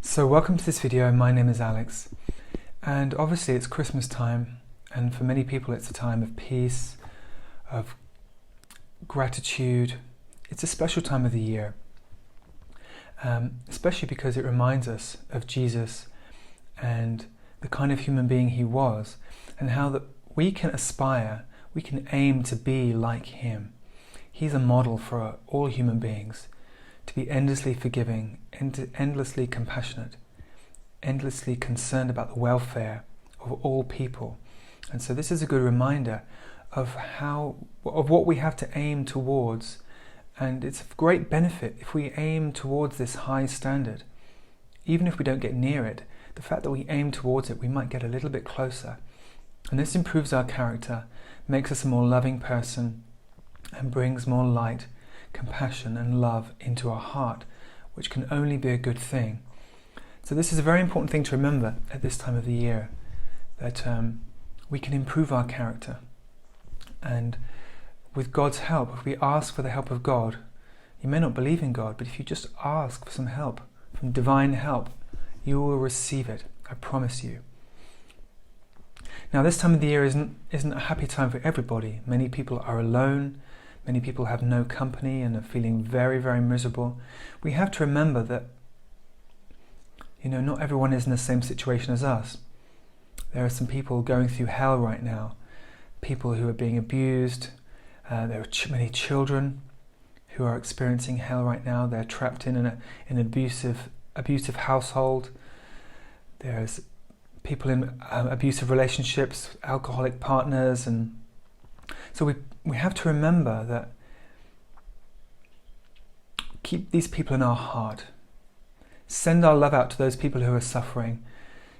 So welcome to this video. My name is Alex, and obviously it's Christmas time, and for many people it's a time of peace, of gratitude. It's a special time of the year, especially because it reminds us of Jesus and the kind of human being he was, and how that we can aspire, we can aim to be like him. He's a model for all human beings, to be endlessly forgiving, endlessly compassionate, endlessly concerned about the welfare of all people. And so this is a good reminder of what we have to aim towards, and it's of great benefit if we aim towards this high standard. Even if we don't get near it, the fact that we aim towards it, we might get a little bit closer. And this improves our character, makes us a more loving person, and brings more light, compassion and love into our heart, which can only be a good thing. So this is a very important thing to remember at this time of the year, that we can improve our character. And with God's help, if we ask for the help of God, you may not believe in God, but if you just ask for some help, from divine help, you will receive it, I promise you. Now this time of the year isn't a happy time for everybody. Many people are alone. Many people have no company and are feeling very, very miserable. We have to remember that, not everyone is in the same situation as us. There are some people going through hell right now, people who are being abused. There are many children who are experiencing hell right now. They're trapped in an abusive household. There's people in abusive relationships, alcoholic partners, and so we have to remember that, keep these people in our heart. Send our love out to those people who are suffering.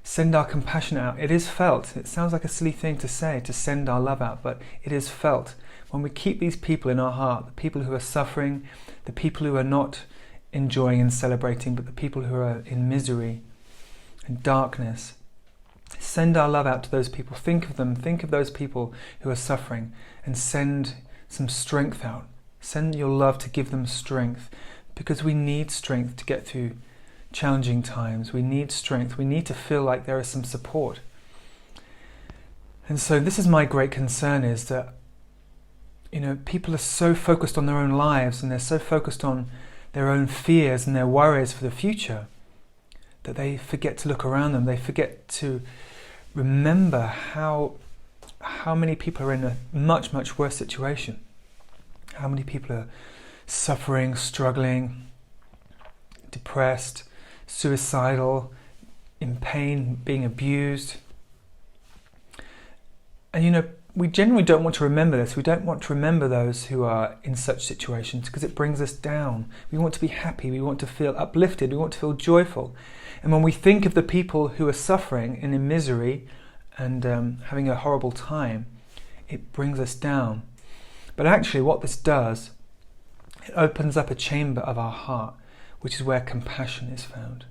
Send our compassion out. It is felt. It sounds like a silly thing to say, to send our love out, but it is felt. When we keep these people in our heart, the people who are suffering, the people who are not enjoying and celebrating, but the people who are in misery and darkness, send our love out to those people. Think of them. Think of those people who are suffering and send some strength out. Send your love to give them strength, because we need strength to get through challenging times. We need strength. We need to feel like there is some support. And so this is my great concern, is that people are so focused on their own lives, and they're so focused on their own fears and their worries for the future, that they forget to look around them. They forget to remember how many people are in a much, much worse situation. How many people are suffering, struggling, depressed, suicidal, in pain, being abused. And we generally don't want to remember this. We don't want to remember those who are in such situations, because it brings us down. We want to be happy. We want to feel uplifted. We want to feel joyful. And when we think of the people who are suffering and in misery and having a horrible time, it brings us down. But actually what this does, it opens up a chamber of our heart, which is where compassion is found.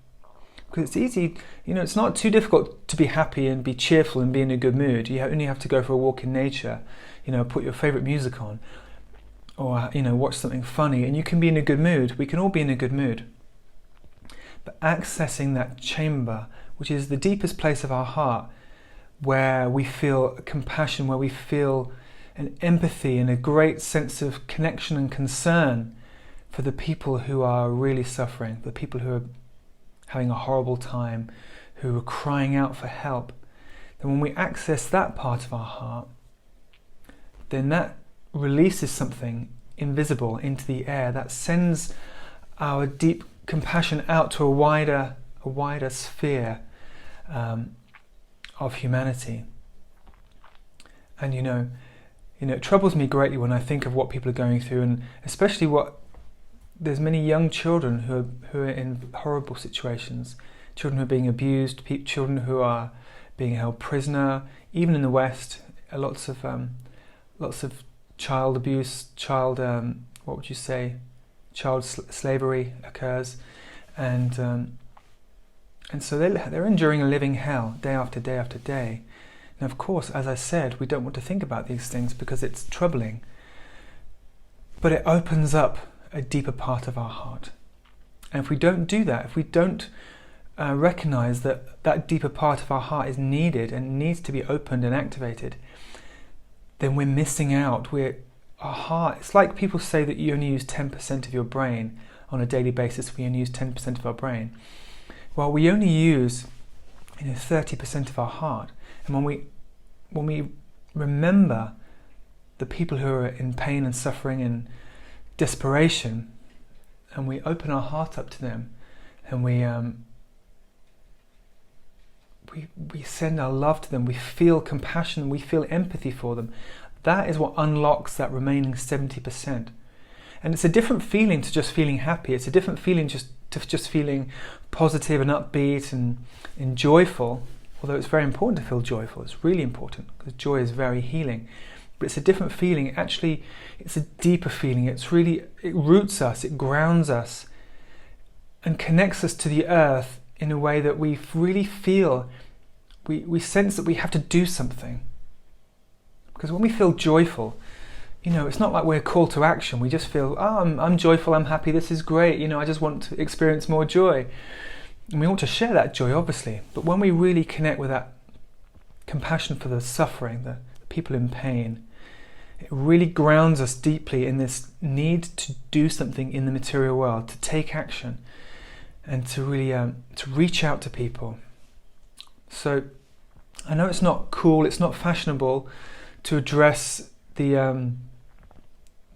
Because it's easy, it's not too difficult to be happy and be cheerful and be in a good mood. You only have to go for a walk in nature, put your favourite music on, or watch something funny, and you can be in a good mood. We can all be in a good mood. But accessing that chamber, which is the deepest place of our heart, where we feel compassion, where we feel an empathy and a great sense of connection and concern for the people who are really suffering, the people who are having a horrible time, who are crying out for help, then when we access that part of our heart, then that releases something invisible into the air that sends our deep compassion out to a wider sphere of humanity. And it troubles me greatly when I think of what people are going through, and especially there's many young children who are in horrible situations, children who are being abused, children who are being held prisoner. Even in the West, lots of child abuse, child slavery occurs, and so they're enduring a living hell day after day after day. Now, of course, as I said, we don't want to think about these things because it's troubling, but it opens up a deeper part of our heart. And if we don't do that, if we don't recognize that that deeper part of our heart is needed and needs to be opened and activated, then we're missing out. Our heart, it's like people say that you only use 10% of your brain on a daily basis. We only use 10% of our brain. Well, we only use 30% of our heart. And when we remember the people who are in pain and suffering and desperation, and we open our heart up to them, and we send our love to them, we feel compassion, we feel empathy for them, that is what unlocks that remaining 70%. And it's a different feeling to just feeling happy. It's a different feeling to just feeling positive and upbeat and joyful. Although it's very important to feel joyful. It's really important because joy is very healing. But it's a different feeling. Actually, it's a deeper feeling. It roots us, it grounds us, and connects us to the earth in a way that we really feel, we sense that we have to do something. Because when we feel joyful, it's not like we're called to action. We just feel, I'm joyful, I'm happy, this is great, I just want to experience more joy. And we want to share that joy, obviously. But when we really connect with that compassion for the suffering, the people in pain, it really grounds us deeply in this need to do something in the material world, to take action, and to really to reach out to people. So I know it's not cool, it's not fashionable to address the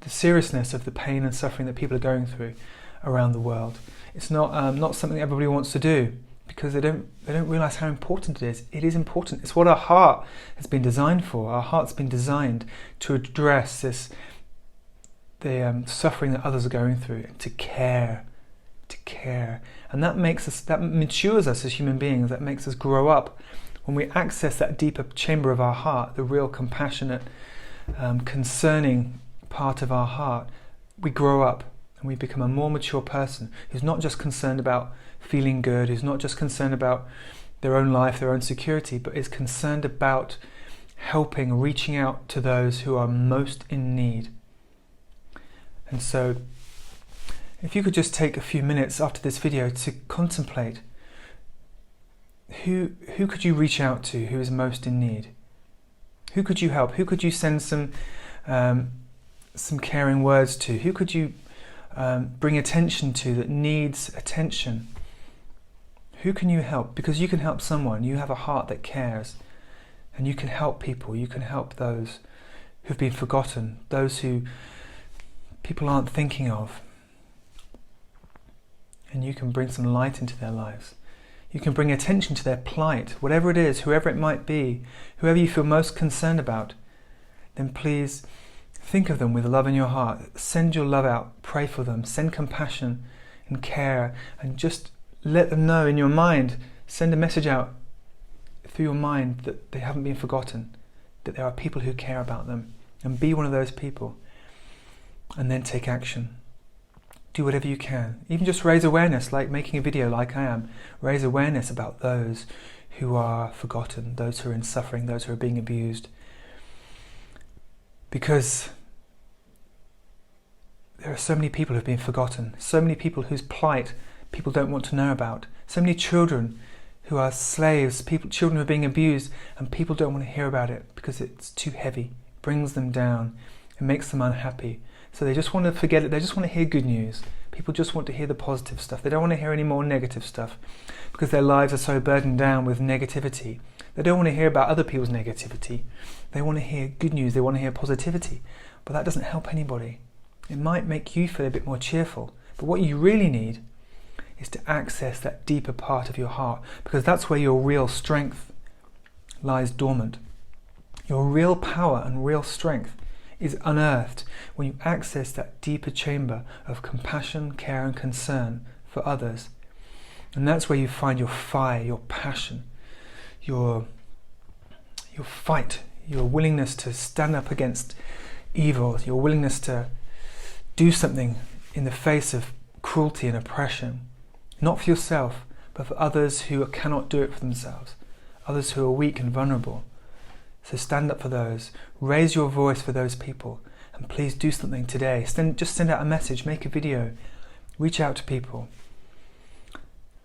seriousness of the pain and suffering that people are going through around the world. It's not something everybody wants to do because they don't realize how important it is. It is important. It's what our heart has been designed for. Our heart's been designed to address the suffering that others are going through, and to care, and that matures us as human beings. That makes us grow up. When we access that deeper chamber of our heart, the real compassionate, concerning part of our heart, we grow up and we become a more mature person who's not just concerned about feeling good, who's not just concerned about their own life, their own security, but is concerned about helping, reaching out to those who are most in need. And so, if you could just take a few minutes after this video to contemplate who could you reach out to who is most in need? Who could you help? Who could you send some caring words to? Who could you bring attention to that needs attention? Who can you help? Because you can help someone. You have a heart that cares, and you can help people. You can help those who've been forgotten, those who people aren't thinking of, and you can bring some light into their lives. You can bring attention to their plight, whatever it is, whoever it might be, whoever you feel most concerned about. Then please think of them with love in your heart. Send your love out. Pray for them. Send compassion and care, and just let them know in your mind. Send a message out through your mind that they haven't been forgotten, that there are people who care about them, and be one of those people. And then take action. Do whatever you can. Even just raise awareness, like making a video like I am. Raise awareness about those who are forgotten, those who are in suffering, those who are being abused. Because there are so many people who have been forgotten, so many people whose plight people don't want to know about, so many children who are slaves, children who are being abused, and people don't want to hear about it because it's too heavy, it brings them down, it makes them unhappy. So they just want to forget it, they just want to hear good news. People just want to hear the positive stuff. They don't want to hear any more negative stuff because their lives are so burdened down with negativity. They don't want to hear about other people's negativity. They want to hear good news, they want to hear positivity. But that doesn't help anybody. It might make you feel a bit more cheerful. But what you really need is to access that deeper part of your heart, because that's where your real strength lies dormant. Your real power and real strength is unearthed when you access that deeper chamber of compassion, care and concern for others. And that's where you find your fire, your passion, your fight, your willingness to stand up against evil, your willingness to do something in the face of cruelty and oppression, not for yourself, but for others who cannot do it for themselves, others who are weak and vulnerable. So stand up for those, raise your voice for those people, and please do something today. Just send out a message, make a video, reach out to people,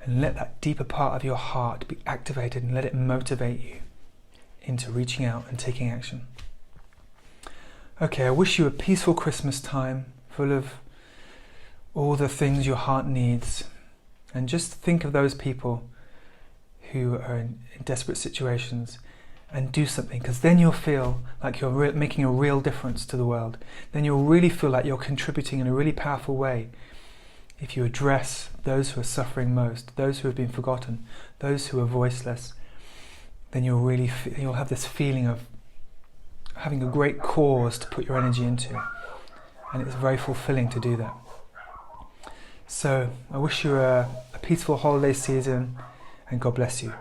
and let that deeper part of your heart be activated and let it motivate you into reaching out and taking action. Okay, I wish you a peaceful Christmas time, full of all the things your heart needs. And just think of those people who are in desperate situations and do something, because then you'll feel like you're making a real difference to the world. Then you'll really feel like you're contributing in a really powerful way if you address those who are suffering most, those who have been forgotten, those who are voiceless. Then you'll have this feeling of having a great cause to put your energy into, and it's very fulfilling to do that. So I wish you a peaceful holiday season, and God bless you.